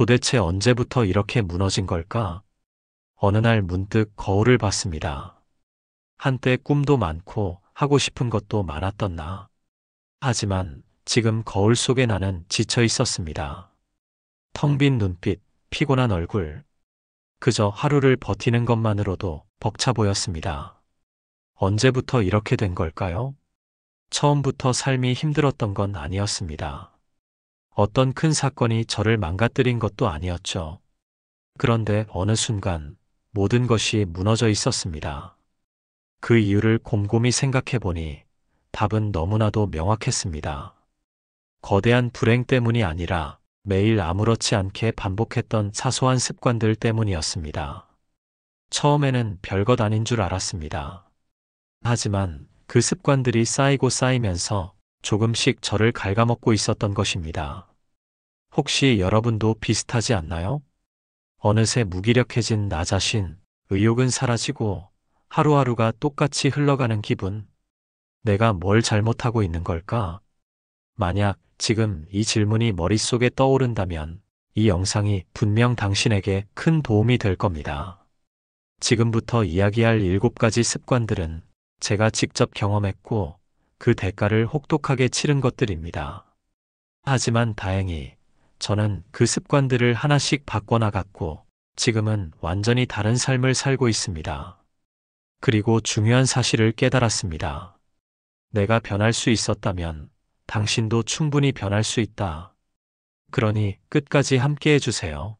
도대체 언제부터 이렇게 무너진 걸까? 어느 날 문득 거울을 봤습니다. 한때 꿈도 많고 하고 싶은 것도 많았던 나. 하지만 지금 거울 속에 나는 지쳐 있었습니다. 텅 빈 눈빛, 피곤한 얼굴. 그저 하루를 버티는 것만으로도 벅차 보였습니다. 언제부터 이렇게 된 걸까요? 처음부터 삶이 힘들었던 건 아니었습니다. 어떤 큰 사건이 저를 망가뜨린 것도 아니었죠. 그런데 어느 순간 모든 것이 무너져 있었습니다. 그 이유를 곰곰이 생각해 보니 답은 너무나도 명확했습니다. 거대한 불행 때문이 아니라 매일 아무렇지 않게 반복했던 사소한 습관들 때문이었습니다. 처음에는 별것 아닌 줄 알았습니다. 하지만 그 습관들이 쌓이고 쌓이면서 조금씩 저를 갉아먹고 있었던 것입니다. 혹시 여러분도 비슷하지 않나요? 어느새 무기력해진 나 자신, 의욕은 사라지고 하루하루가 똑같이 흘러가는 기분. 내가 뭘 잘못하고 있는 걸까? 만약 지금 이 질문이 머릿속에 떠오른다면 이 영상이 분명 당신에게 큰 도움이 될 겁니다. 지금부터 이야기할 7가지 습관들은 제가 직접 경험했고 그 대가를 혹독하게 치른 것들입니다. 하지만 다행히 저는 그 습관들을 하나씩 바꿔나갔고 지금은 완전히 다른 삶을 살고 있습니다. 그리고 중요한 사실을 깨달았습니다. 내가 변할 수 있었다면 당신도 충분히 변할 수 있다. 그러니 끝까지 함께 해주세요.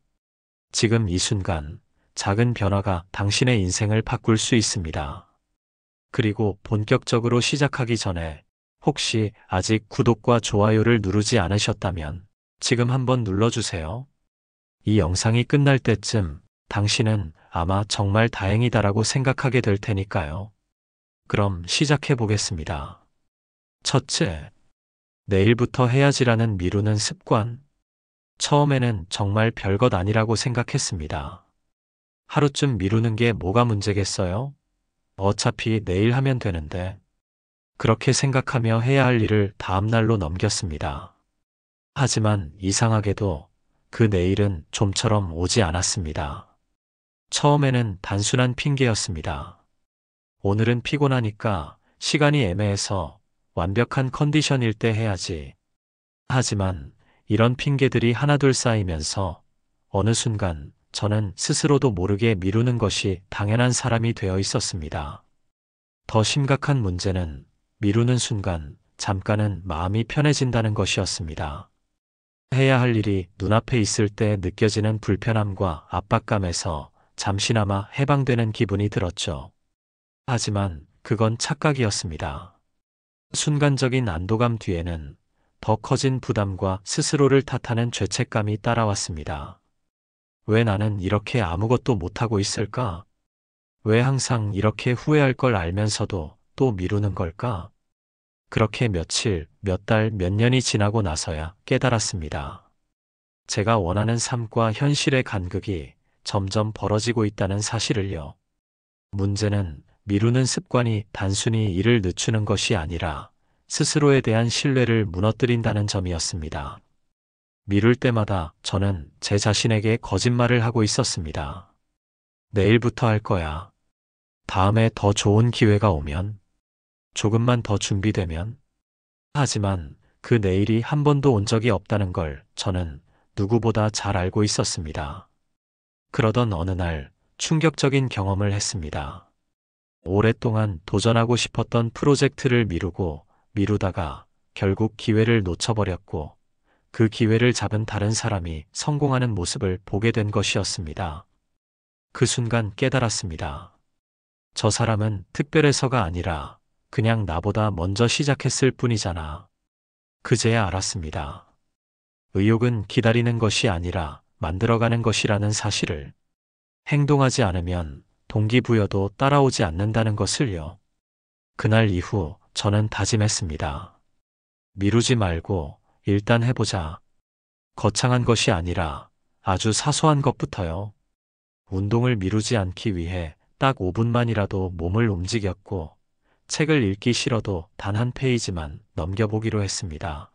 지금 이 순간 작은 변화가 당신의 인생을 바꿀 수 있습니다. 그리고 본격적으로 시작하기 전에 혹시 아직 구독과 좋아요를 누르지 않으셨다면 지금 한번 눌러주세요. 이 영상이 끝날 때쯤 당신은 아마 정말 다행이다라고 생각하게 될 테니까요. 그럼 시작해 보겠습니다. 첫째, 내일부터 해야지라는 미루는 습관. 처음에는 정말 별것 아니라고 생각했습니다. 하루쯤 미루는 게 뭐가 문제겠어요? 어차피 내일 하면 되는데. 그렇게 생각하며 해야 할 일을 다음 날로 넘겼습니다. 하지만 이상하게도 그 내일은 좀처럼 오지 않았습니다. 처음에는 단순한 핑계였습니다. 오늘은 피곤하니까, 시간이 애매해서, 완벽한 컨디션일 때 해야지. 하지만 이런 핑계들이 하나둘 쌓이면서 어느 순간 저는 스스로도 모르게 미루는 것이 당연한 사람이 되어 있었습니다. 더 심각한 문제는 미루는 순간 잠깐은 마음이 편해진다는 것이었습니다. 해야 할 일이 눈앞에 있을 때 느껴지는 불편함과 압박감에서 잠시나마 해방되는 기분이 들었죠. 하지만 그건 착각이었습니다. 순간적인 안도감 뒤에는 더 커진 부담과 스스로를 탓하는 죄책감이 따라왔습니다. 왜 나는 이렇게 아무것도 못하고 있을까? 왜 항상 이렇게 후회할 걸 알면서도 또 미루는 걸까? 그렇게 며칠, 몇 달, 몇 년이 지나고 나서야 깨달았습니다. 제가 원하는 삶과 현실의 간극이 점점 벌어지고 있다는 사실을요. 문제는 미루는 습관이 단순히 일을 늦추는 것이 아니라 스스로에 대한 신뢰를 무너뜨린다는 점이었습니다. 미룰 때마다 저는 제 자신에게 거짓말을 하고 있었습니다. 내일부터 할 거야. 다음에 더 좋은 기회가 오면, 조금만 더 준비되면. 하지만 그 내일이 한 번도 온 적이 없다는 걸 저는 누구보다 잘 알고 있었습니다. 그러던 어느 날 충격적인 경험을 했습니다. 오랫동안 도전하고 싶었던 프로젝트를 미루다가 결국 기회를 놓쳐버렸고 그 기회를 잡은 다른 사람이 성공하는 모습을 보게 된 것이었습니다. 그 순간 깨달았습니다. 저 사람은 특별해서가 아니라 그냥 나보다 먼저 시작했을 뿐이잖아. 그제야 알았습니다. 의욕은 기다리는 것이 아니라 만들어가는 것이라는 사실을. 행동하지 않으면 동기부여도 따라오지 않는다는 것을요. 그날 이후 저는 다짐했습니다. 미루지 말고 일단 해보자. 거창한 것이 아니라 아주 사소한 것부터요. 운동을 미루지 않기 위해 딱 5분만이라도 몸을 움직였고 책을 읽기 싫어도 단 한 페이지만 넘겨보기로 했습니다.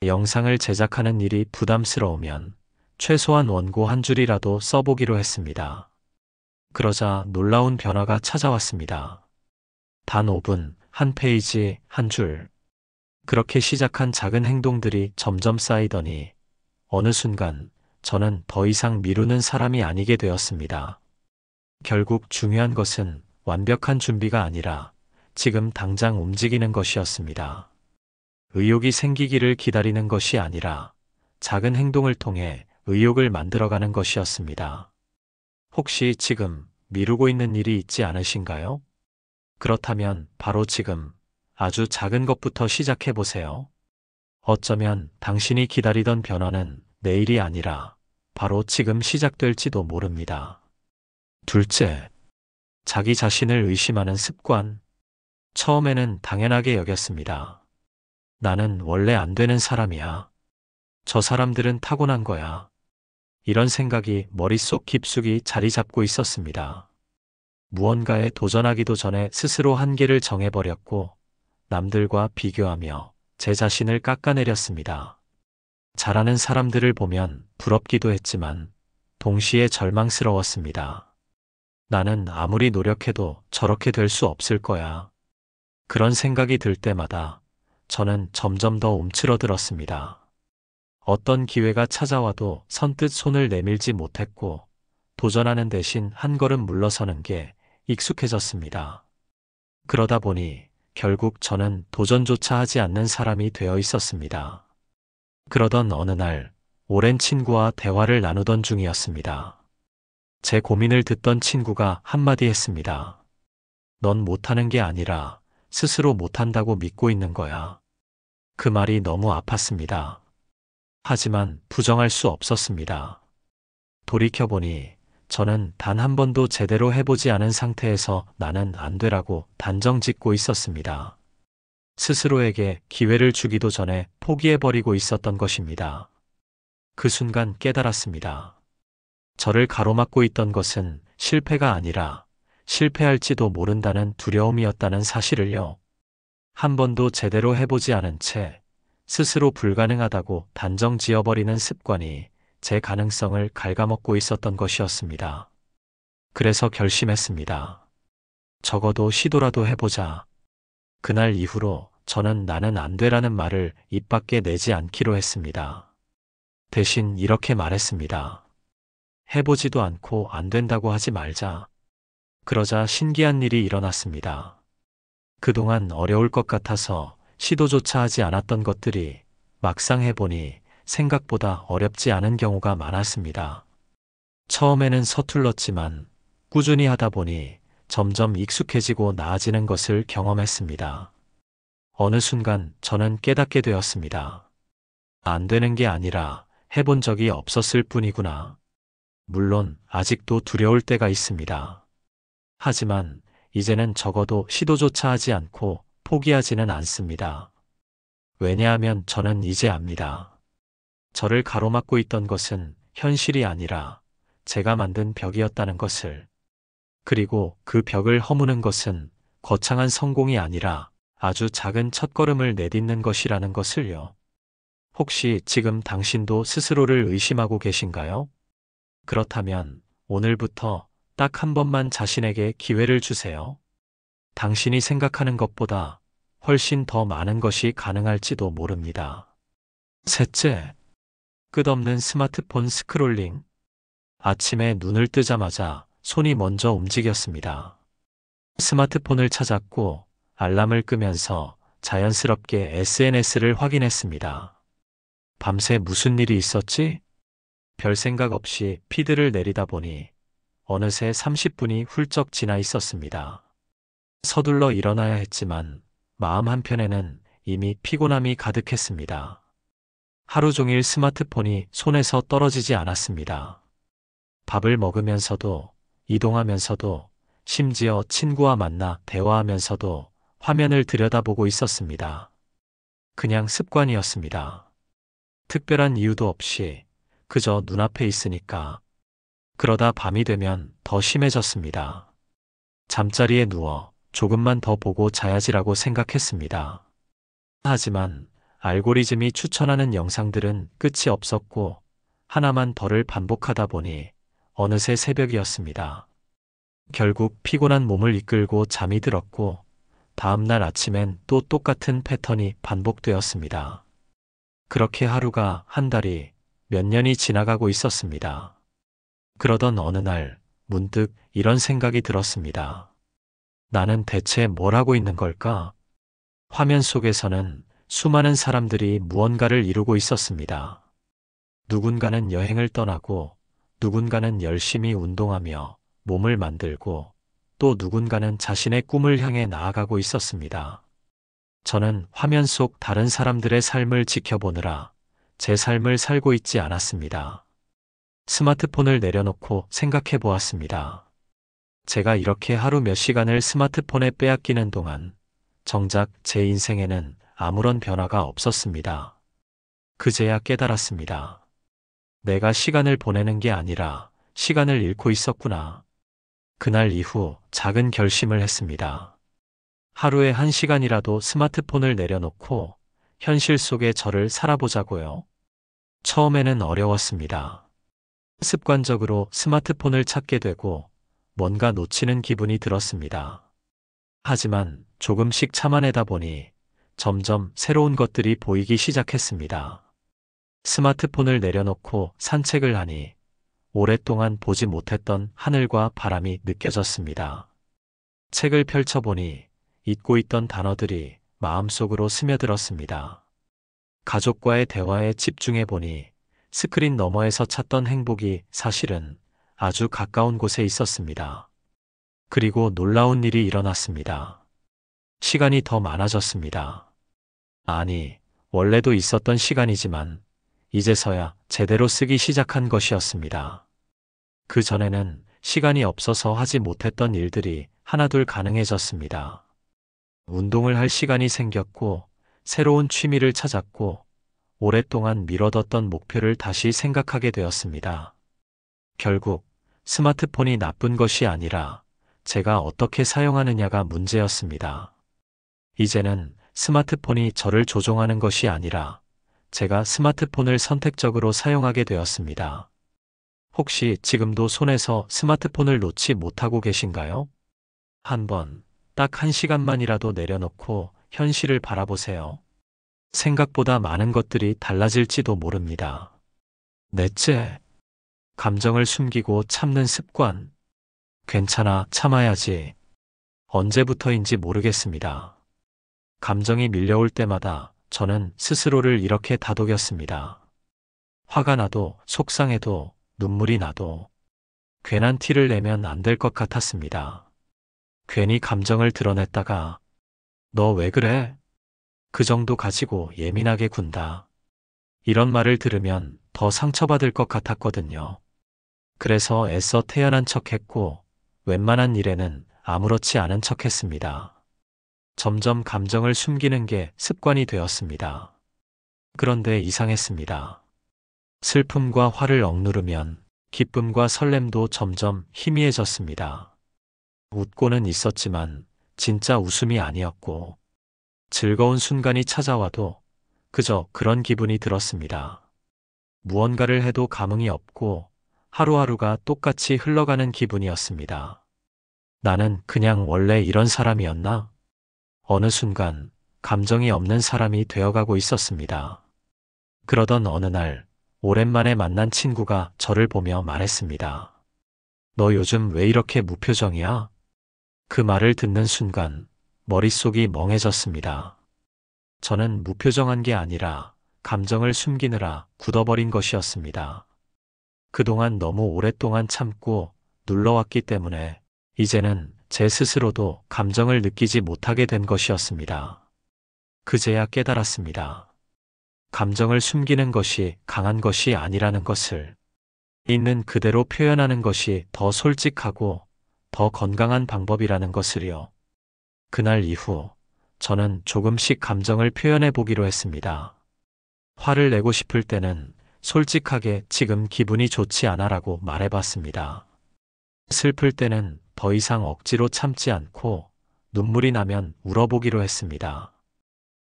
영상을 제작하는 일이 부담스러우면 최소한 원고 한 줄이라도 써보기로 했습니다. 그러자 놀라운 변화가 찾아왔습니다. 단 5분, 한 페이지, 한 줄. 그렇게 시작한 작은 행동들이 점점 쌓이더니 어느 순간 저는 더 이상 미루는 사람이 아니게 되었습니다. 결국 중요한 것은 완벽한 준비가 아니라 지금 당장 움직이는 것이었습니다. 의욕이 생기기를 기다리는 것이 아니라 작은 행동을 통해 의욕을 만들어가는 것이었습니다. 혹시 지금 미루고 있는 일이 있지 않으신가요? 그렇다면 바로 지금 아주 작은 것부터 시작해 보세요. 어쩌면 당신이 기다리던 변화는 내일이 아니라 바로 지금 시작될지도 모릅니다. 둘째, 자기 자신을 의심하는 습관. 처음에는 당연하게 여겼습니다. 나는 원래 안 되는 사람이야. 저 사람들은 타고난 거야. 이런 생각이 머릿속 깊숙이 자리 잡고 있었습니다. 무언가에 도전하기도 전에 스스로 한계를 정해버렸고 남들과 비교하며 제 자신을 깎아내렸습니다. 잘하는 사람들을 보면 부럽기도 했지만 동시에 절망스러웠습니다. 나는 아무리 노력해도 저렇게 될 수 없을 거야. 그런 생각이 들 때마다 저는 점점 더 움츠러들었습니다. 어떤 기회가 찾아와도 선뜻 손을 내밀지 못했고 도전하는 대신 한 걸음 물러서는 게 익숙해졌습니다. 그러다 보니 결국 저는 도전조차 하지 않는 사람이 되어 있었습니다. 그러던 어느 날 오랜 친구와 대화를 나누던 중이었습니다. 제 고민을 듣던 친구가 한마디 했습니다. 넌 못하는 게 아니라 스스로 못한다고 믿고 있는 거야. 그 말이 너무 아팠습니다. 하지만 부정할 수 없었습니다. 돌이켜보니 저는 단 한 번도 제대로 해보지 않은 상태에서 나는 안 되라고 단정 짓고 있었습니다. 스스로에게 기회를 주기도 전에 포기해버리고 있었던 것입니다. 그 순간 깨달았습니다. 저를 가로막고 있던 것은 실패가 아니라 실패할지도 모른다는 두려움이었다는 사실을요. 한 번도 제대로 해보지 않은 채 스스로 불가능하다고 단정 지어버리는 습관이 제 가능성을 갉아먹고 있었던 것이었습니다. 그래서 결심했습니다. 적어도 시도라도 해보자. 그날 이후로 저는 나는 안 되라는 말을 입 밖에 내지 않기로 했습니다. 대신 이렇게 말했습니다. 해보지도 않고 안 된다고 하지 말자. 그러자 신기한 일이 일어났습니다. 그동안 어려울 것 같아서 시도조차 하지 않았던 것들이 막상 해보니 생각보다 어렵지 않은 경우가 많았습니다. 처음에는 서툴렀지만 꾸준히 하다 보니 점점 익숙해지고 나아지는 것을 경험했습니다. 어느 순간 저는 깨닫게 되었습니다. 안 되는 게 아니라 해본 적이 없었을 뿐이구나. 물론 아직도 두려울 때가 있습니다. 하지만 이제는 적어도 시도조차 하지 않고 포기하지는 않습니다. 왜냐하면 저는 이제 압니다. 저를 가로막고 있던 것은 현실이 아니라 제가 만든 벽이었다는 것을. 그리고 그 벽을 허무는 것은 거창한 성공이 아니라 아주 작은 첫걸음을 내딛는 것이라는 것을요. 혹시 지금 당신도 스스로를 의심하고 계신가요? 그렇다면 오늘부터 딱 한 번만 자신에게 기회를 주세요. 당신이 생각하는 것보다 훨씬 더 많은 것이 가능할지도 모릅니다. 셋째, 끝없는 스마트폰 스크롤링. 아침에 눈을 뜨자마자 손이 먼저 움직였습니다. 스마트폰을 찾았고 알람을 끄면서 자연스럽게 SNS를 확인했습니다. 밤새 무슨 일이 있었지? 별 생각 없이 피드를 내리다 보니 어느새 30분이 훌쩍 지나 있었습니다. 서둘러 일어나야 했지만 마음 한편에는 이미 피곤함이 가득했습니다. 하루 종일 스마트폰이 손에서 떨어지지 않았습니다. 밥을 먹으면서도, 이동하면서도, 심지어 친구와 만나 대화하면서도 화면을 들여다보고 있었습니다. 그냥 습관이었습니다. 특별한 이유도 없이 그저 눈앞에 있으니까. 그러다 밤이 되면 더 심해졌습니다. 잠자리에 누워 조금만 더 보고 자야지라고 생각했습니다. 하지만 알고리즘이 추천하는 영상들은 끝이 없었고 하나만 더를 반복하다 보니 어느새 새벽이었습니다. 결국 피곤한 몸을 이끌고 잠이 들었고 다음날 아침엔 또 똑같은 패턴이 반복되었습니다. 그렇게 하루가 한 달이 몇 년이 지나가고 있었습니다. 그러던 어느 날 문득 이런 생각이 들었습니다. 나는 대체 뭘 하고 있는 걸까? 화면 속에서는 수많은 사람들이 무언가를 이루고 있었습니다. 누군가는 여행을 떠나고, 누군가는 열심히 운동하며 몸을 만들고, 또 누군가는 자신의 꿈을 향해 나아가고 있었습니다. 저는 화면 속 다른 사람들의 삶을 지켜보느라 제 삶을 살고 있지 않았습니다. 스마트폰을 내려놓고 생각해 보았습니다. 제가 이렇게 하루 몇 시간을 스마트폰에 빼앗기는 동안 정작 제 인생에는 아무런 변화가 없었습니다. 그제야 깨달았습니다. 내가 시간을 보내는 게 아니라 시간을 잃고 있었구나. 그날 이후 작은 결심을 했습니다. 하루에 1시간이라도 스마트폰을 내려놓고 현실 속의 저를 살아보자고요. 처음에는 어려웠습니다. 습관적으로 스마트폰을 찾게 되고 뭔가 놓치는 기분이 들었습니다. 하지만 조금씩 참아내다 보니 점점 새로운 것들이 보이기 시작했습니다. 스마트폰을 내려놓고 산책을 하니 오랫동안 보지 못했던 하늘과 바람이 느껴졌습니다. 책을 펼쳐보니 잊고 있던 단어들이 마음속으로 스며들었습니다. 가족과의 대화에 집중해보니 스크린 너머에서 찾던 행복이 사실은 아주 가까운 곳에 있었습니다. 그리고 놀라운 일이 일어났습니다. 시간이 더 많아졌습니다. 아니, 원래도 있었던 시간이지만 이제서야 제대로 쓰기 시작한 것이었습니다. 그 전에는 시간이 없어서 하지 못했던 일들이 하나둘 가능해졌습니다. 운동을 할 시간이 생겼고, 새로운 취미를 찾았고, 오랫동안 미뤄뒀던 목표를 다시 생각하게 되었습니다. 결국 스마트폰이 나쁜 것이 아니라 제가 어떻게 사용하느냐가 문제였습니다. 이제는 스마트폰이 저를 조종하는 것이 아니라 제가 스마트폰을 선택적으로 사용하게 되었습니다. 혹시 지금도 손에서 스마트폰을 놓지 못하고 계신가요? 한번 딱 1시간만이라도 내려놓고 현실을 바라보세요. 생각보다 많은 것들이 달라질지도 모릅니다. 넷째, 감정을 숨기고 참는 습관. 괜찮아, 참아야지. 언제부터인지 모르겠습니다. 감정이 밀려올 때마다 저는 스스로를 이렇게 다독였습니다. 화가 나도, 속상해도, 눈물이 나도 괜한 티를 내면 안 될 것 같았습니다. 괜히 감정을 드러냈다가 너 왜 그래? 그 정도 가지고 예민하게 군다. 이런 말을 들으면 더 상처받을 것 같았거든요. 그래서 애써 태연한 척했고 웬만한 일에는 아무렇지 않은 척했습니다. 점점 감정을 숨기는 게 습관이 되었습니다. 그런데 이상했습니다. 슬픔과 화를 억누르면 기쁨과 설렘도 점점 희미해졌습니다. 웃고는 있었지만 진짜 웃음이 아니었고 즐거운 순간이 찾아와도 그저 그런 기분이 들었습니다. 무언가를 해도 감흥이 없고 하루하루가 똑같이 흘러가는 기분이었습니다. 나는 그냥 원래 이런 사람이었나? 어느 순간 감정이 없는 사람이 되어가고 있었습니다. 그러던 어느 날 오랜만에 만난 친구가 저를 보며 말했습니다. 너 요즘 왜 이렇게 무표정이야? 그 말을 듣는 순간 머릿속이 멍해졌습니다. 저는 무표정한 게 아니라 감정을 숨기느라 굳어버린 것이었습니다. 그동안 너무 오랫동안 참고 눌러왔기 때문에 이제는 제 스스로도 감정을 느끼지 못하게 된 것이었습니다. 그제야 깨달았습니다. 감정을 숨기는 것이 강한 것이 아니라는 것을, 있는 그대로 표현하는 것이 더 솔직하고 더 건강한 방법이라는 것을요. 그날 이후 저는 조금씩 감정을 표현해 보기로 했습니다. 화를 내고 싶을 때는 솔직하게 지금 기분이 좋지 않아라고 말해봤습니다. 슬플 때는 더 이상 억지로 참지 않고 눈물이 나면 울어보기로 했습니다.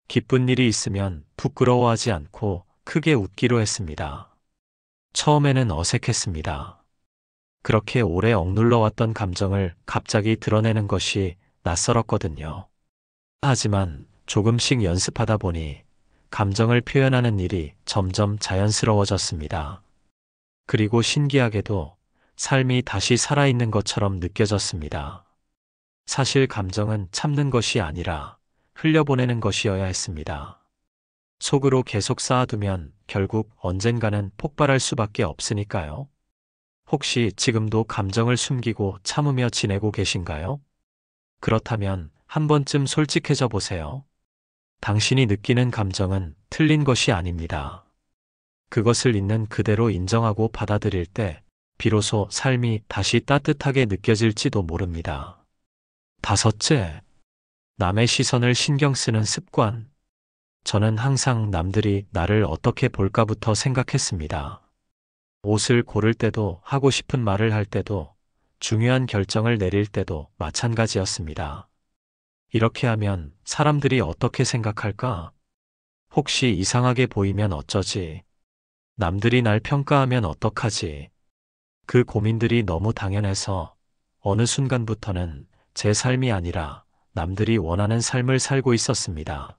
기쁜 일이 있으면 부끄러워하지 않고 크게 웃기로 했습니다. 처음에는 어색했습니다. 그렇게 오래 억눌러 왔던 감정을 갑자기 드러내는 것이 낯설었거든요. 하지만 조금씩 연습하다 보니 감정을 표현하는 일이 점점 자연스러워졌습니다. 그리고 신기하게도 삶이 다시 살아있는 것처럼 느껴졌습니다. 사실 감정은 참는 것이 아니라 흘려보내는 것이어야 했습니다. 속으로 계속 쌓아두면 결국 언젠가는 폭발할 수밖에 없으니까요. 혹시 지금도 감정을 숨기고 참으며 지내고 계신가요? 그렇다면 한 번쯤 솔직해져 보세요. 당신이 느끼는 감정은 틀린 것이 아닙니다. 그것을 있는 그대로 인정하고 받아들일 때 비로소 삶이 다시 따뜻하게 느껴질지도 모릅니다. 다섯째, 남의 시선을 신경 쓰는 습관. 저는 항상 남들이 나를 어떻게 볼까부터 생각했습니다. 옷을 고를 때도, 하고 싶은 말을 할 때도, 중요한 결정을 내릴 때도 마찬가지였습니다. 이렇게 하면 사람들이 어떻게 생각할까? 혹시 이상하게 보이면 어쩌지? 남들이 날 평가하면 어떡하지? 그 고민들이 너무 당연해서 어느 순간부터는 제 삶이 아니라 남들이 원하는 삶을 살고 있었습니다.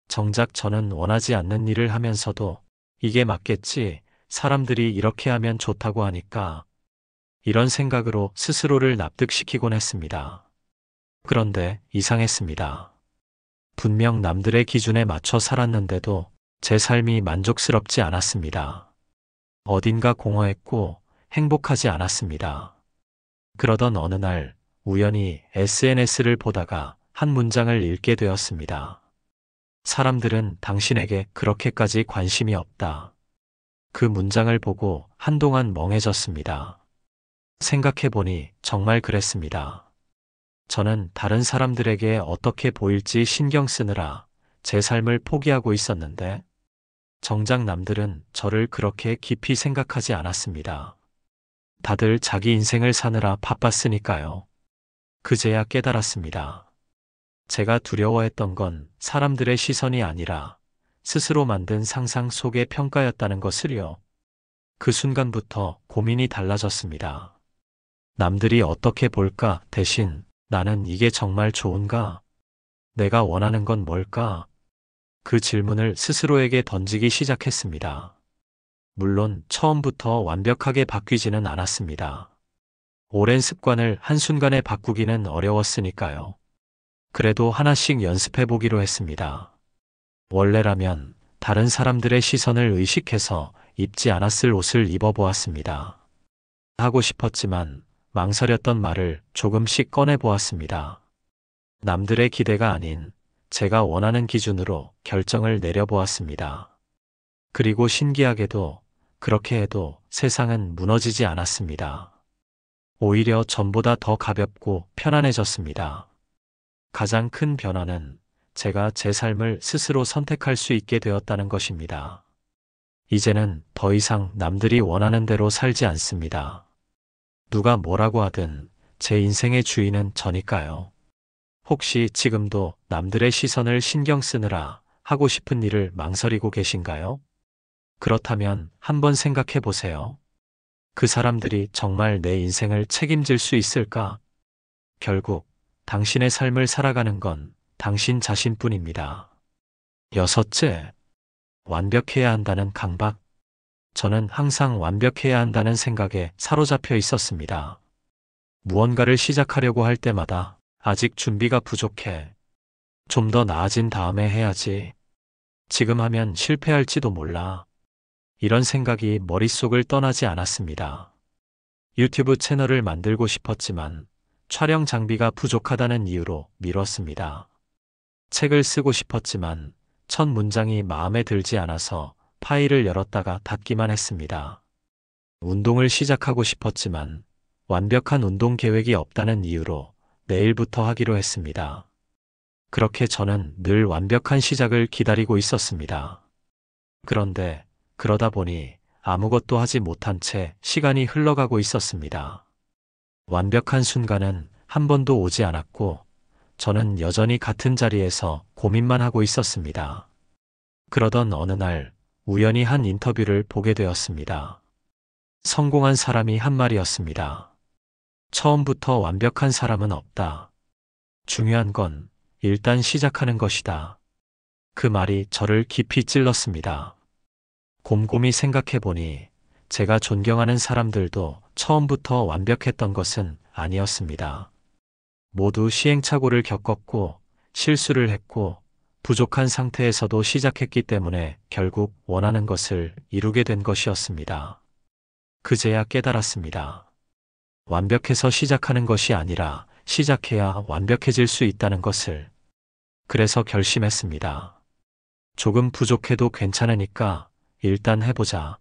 정작 저는 원하지 않는 일을 하면서도 이게 맞겠지, 사람들이 이렇게 하면 좋다고 하니까, 이런 생각으로 스스로를 납득시키곤 했습니다. 그런데 이상했습니다. 분명 남들의 기준에 맞춰 살았는데도 제 삶이 만족스럽지 않았습니다. 어딘가 공허했고 행복하지 않았습니다. 그러던 어느 날 우연히 SNS를 보다가 한 문장을 읽게 되었습니다. 사람들은 당신에게 그렇게까지 관심이 없다. 그 문장을 보고 한동안 멍해졌습니다. 생각해보니 정말 그랬습니다. 저는 다른 사람들에게 어떻게 보일지 신경 쓰느라 제 삶을 포기하고 있었는데, 정작 남들은 저를 그렇게 깊이 생각하지 않았습니다. 다들 자기 인생을 사느라 바빴으니까요. 그제야 깨달았습니다. 제가 두려워했던 건 사람들의 시선이 아니라 스스로 만든 상상 속의 평가였다는 것을요. 그 순간부터 고민이 달라졌습니다. 남들이 어떻게 볼까 대신 나는 이게 정말 좋은가? 내가 원하는 건 뭘까? 그 질문을 스스로에게 던지기 시작했습니다. 물론 처음부터 완벽하게 바뀌지는 않았습니다. 오랜 습관을 한순간에 바꾸기는 어려웠으니까요. 그래도 하나씩 연습해 보기로 했습니다. 원래라면 다른 사람들의 시선을 의식해서 입지 않았을 옷을 입어보았습니다. 하고 싶었지만 망설였던 말을 조금씩 꺼내보았습니다. 남들의 기대가 아닌 제가 원하는 기준으로 결정을 내려보았습니다. 그리고 신기하게도 그렇게 해도 세상은 무너지지 않았습니다. 오히려 전보다 더 가볍고 편안해졌습니다. 가장 큰 변화는 제가 제 삶을 스스로 선택할 수 있게 되었다는 것입니다. 이제는 더 이상 남들이 원하는 대로 살지 않습니다. 누가 뭐라고 하든 제 인생의 주인은 저니까요. 혹시 지금도 남들의 시선을 신경 쓰느라 하고 싶은 일을 망설이고 계신가요? 그렇다면 한번 생각해 보세요. 그 사람들이 정말 내 인생을 책임질 수 있을까? 결국 당신의 삶을 살아가는 건 당신 자신뿐입니다. 여섯째, 완벽해야 한다는 강박. 저는 항상 완벽해야 한다는 생각에 사로잡혀 있었습니다. 무언가를 시작하려고 할 때마다 아직 준비가 부족해. 좀 더 나아진 다음에 해야지. 지금 하면 실패할지도 몰라. 이런 생각이 머릿속을 떠나지 않았습니다. 유튜브 채널을 만들고 싶었지만 촬영 장비가 부족하다는 이유로 미뤘습니다. 책을 쓰고 싶었지만 첫 문장이 마음에 들지 않아서 파일을 열었다가 닫기만 했습니다. 운동을 시작하고 싶었지만 완벽한 운동 계획이 없다는 이유로 내일부터 하기로 했습니다. 그렇게 저는 늘 완벽한 시작을 기다리고 있었습니다. 그런데 그러다 보니 아무것도 하지 못한 채 시간이 흘러가고 있었습니다. 완벽한 순간은 한 번도 오지 않았고 저는 여전히 같은 자리에서 고민만 하고 있었습니다. 그러던 어느 날 우연히 한 인터뷰를 보게 되었습니다. 성공한 사람이 한 말이었습니다. 처음부터 완벽한 사람은 없다. 중요한 건 일단 시작하는 것이다. 그 말이 저를 깊이 찔렀습니다. 곰곰이 생각해 보니 제가 존경하는 사람들도 처음부터 완벽했던 것은 아니었습니다. 모두 시행착오를 겪었고 실수를 했고 부족한 상태에서도 시작했기 때문에 결국 원하는 것을 이루게 된 것이었습니다. 그제야 깨달았습니다. 완벽해서 시작하는 것이 아니라 시작해야 완벽해질 수 있다는 것을. 그래서 결심했습니다. 조금 부족해도 괜찮으니까 일단 해보자.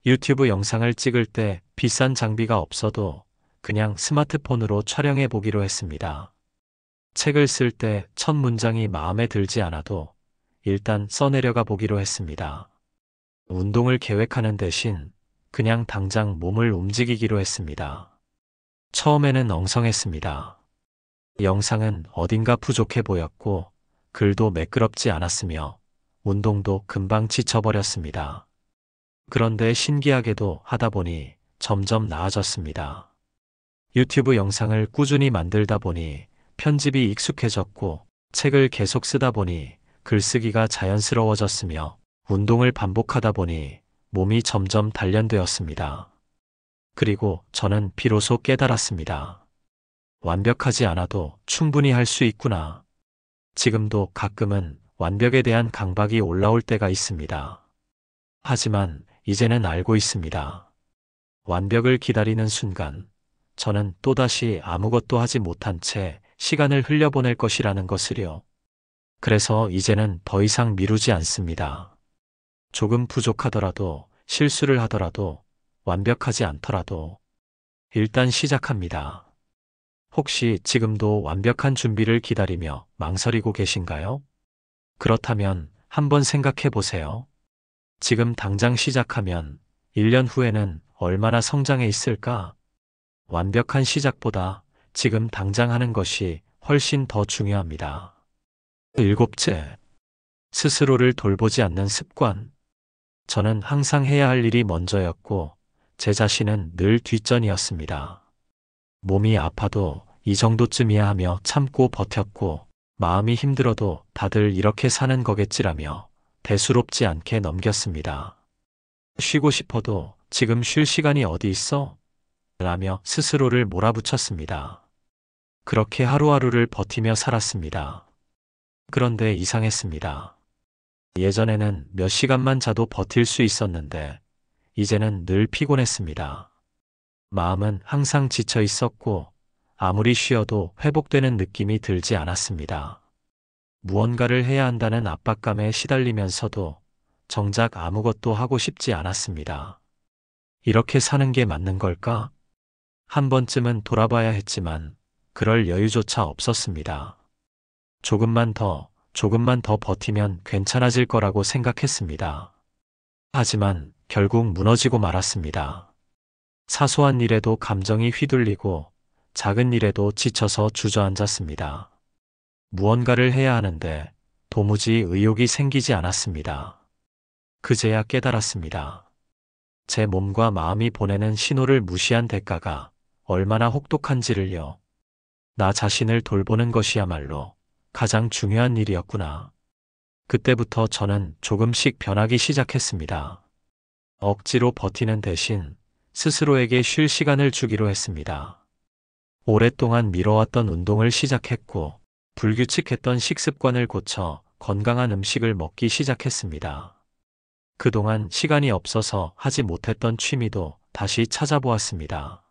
유튜브 영상을 찍을 때 비싼 장비가 없어도 그냥 스마트폰으로 촬영해 보기로 했습니다. 책을 쓸 때 첫 문장이 마음에 들지 않아도 일단 써내려가 보기로 했습니다. 운동을 계획하는 대신 그냥 당장 몸을 움직이기로 했습니다. 처음에는 엉성했습니다. 영상은 어딘가 부족해 보였고 글도 매끄럽지 않았으며 운동도 금방 지쳐버렸습니다. 그런데 신기하게도 하다 보니 점점 나아졌습니다. 유튜브 영상을 꾸준히 만들다 보니 편집이 익숙해졌고 책을 계속 쓰다 보니 글쓰기가 자연스러워졌으며 운동을 반복하다 보니 몸이 점점 단련되었습니다. 그리고 저는 비로소 깨달았습니다. 완벽하지 않아도 충분히 할 수 있구나. 지금도 가끔은 완벽에 대한 강박이 올라올 때가 있습니다. 하지만 이제는 알고 있습니다. 완벽을 기다리는 순간 저는 또다시 아무것도 하지 못한 채 시간을 흘려보낼 것이라는 것을요. 그래서 이제는 더 이상 미루지 않습니다. 조금 부족하더라도 실수를 하더라도 완벽하지 않더라도 일단 시작합니다. 혹시 지금도 완벽한 준비를 기다리며 망설이고 계신가요? 그렇다면 한번 생각해 보세요. 지금 당장 시작하면 1년 후에는 얼마나 성장해 있을까? 완벽한 시작보다 지금 당장 하는 것이 훨씬 더 중요합니다. 일곱째, 스스로를 돌보지 않는 습관. 저는 항상 해야 할 일이 먼저였고 제 자신은 늘 뒷전이었습니다. 몸이 아파도 이 정도쯤이야 하며 참고 버텼고 마음이 힘들어도 다들 이렇게 사는 거겠지라며 대수롭지 않게 넘겼습니다. 쉬고 싶어도 지금 쉴 시간이 어디 있어? 라며 스스로를 몰아붙였습니다. 그렇게 하루하루를 버티며 살았습니다. 그런데 이상했습니다. 예전에는 몇 시간만 자도 버틸 수 있었는데 이제는 늘 피곤했습니다. 마음은 항상 지쳐 있었고 아무리 쉬어도 회복되는 느낌이 들지 않았습니다. 무언가를 해야 한다는 압박감에 시달리면서도 정작 아무것도 하고 싶지 않았습니다. 이렇게 사는 게 맞는 걸까? 한 번쯤은 돌아봐야 했지만 그럴 여유조차 없었습니다. 조금만 더 버티면 괜찮아질 거라고 생각했습니다. 하지만 결국 무너지고 말았습니다. 사소한 일에도 감정이 휘둘리고 작은 일에도 지쳐서 주저앉았습니다. 무언가를 해야 하는데 도무지 의욕이 생기지 않았습니다. 그제야 깨달았습니다. 제 몸과 마음이 보내는 신호를 무시한 대가가 얼마나 혹독한지를요. 나 자신을 돌보는 것이야말로 가장 중요한 일이었구나. 그때부터 저는 조금씩 변하기 시작했습니다. 억지로 버티는 대신 스스로에게 쉴 시간을 주기로 했습니다. 오랫동안 미뤄왔던 운동을 시작했고 불규칙했던 식습관을 고쳐 건강한 음식을 먹기 시작했습니다. 그동안 시간이 없어서 하지 못했던 취미도 다시 찾아보았습니다.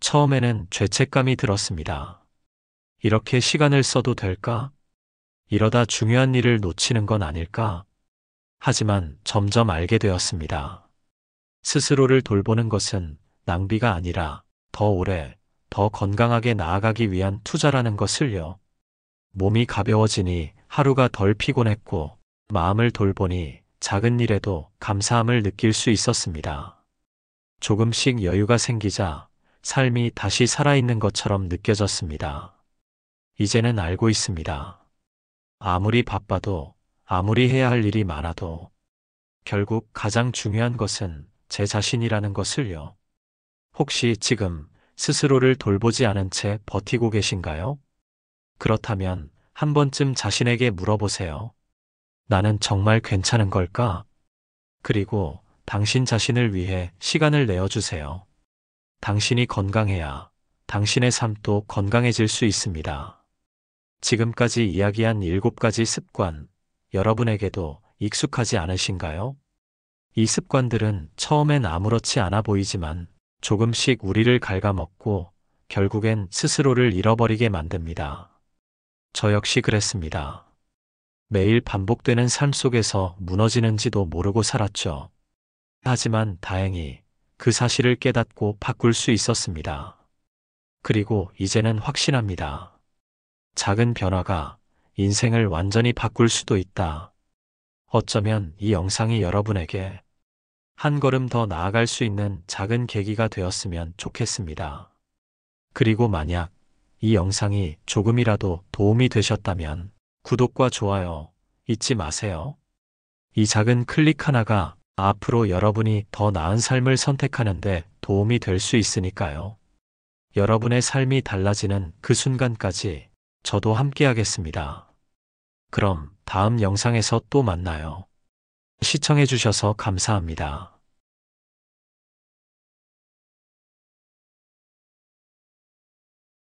처음에는 죄책감이 들었습니다. 이렇게 시간을 써도 될까? 이러다 중요한 일을 놓치는 건 아닐까? 하지만 점점 알게 되었습니다. 스스로를 돌보는 것은 낭비가 아니라 더 오래, 더 건강하게 나아가기 위한 투자라는 것을요. 몸이 가벼워지니 하루가 덜 피곤했고 마음을 돌보니 작은 일에도 감사함을 느낄 수 있었습니다. 조금씩 여유가 생기자 삶이 다시 살아있는 것처럼 느껴졌습니다. 이제는 알고 있습니다. 아무리 바빠도 아무리 해야 할 일이 많아도 결국 가장 중요한 것은 제 자신이라는 것을요. 혹시 지금 스스로를 돌보지 않은 채 버티고 계신가요? 그렇다면 한 번쯤 자신에게 물어보세요. 나는 정말 괜찮은 걸까? 그리고 당신 자신을 위해 시간을 내어주세요. 당신이 건강해야 당신의 삶도 건강해질 수 있습니다. 지금까지 이야기한 7가지 습관, 여러분에게도 익숙하지 않으신가요? 이 습관들은 처음엔 아무렇지 않아 보이지만 조금씩 우리를 갉아먹고 결국엔 스스로를 잃어버리게 만듭니다. 저 역시 그랬습니다. 매일 반복되는 삶 속에서 무너지는지도 모르고 살았죠. 하지만 다행히 그 사실을 깨닫고 바꿀 수 있었습니다. 그리고 이제는 확신합니다. 작은 변화가 인생을 완전히 바꿀 수도 있다. 어쩌면 이 영상이 여러분에게 한 걸음 더 나아갈 수 있는 작은 계기가 되었으면 좋겠습니다. 그리고 만약 이 영상이 조금이라도 도움이 되셨다면 구독과 좋아요 잊지 마세요. 이 작은 클릭 하나가 앞으로 여러분이 더 나은 삶을 선택하는데 도움이 될 수 있으니까요. 여러분의 삶이 달라지는 그 순간까지 저도 함께하겠습니다. 그럼 다음 영상에서 또 만나요. 시청해주셔서 감사합니다.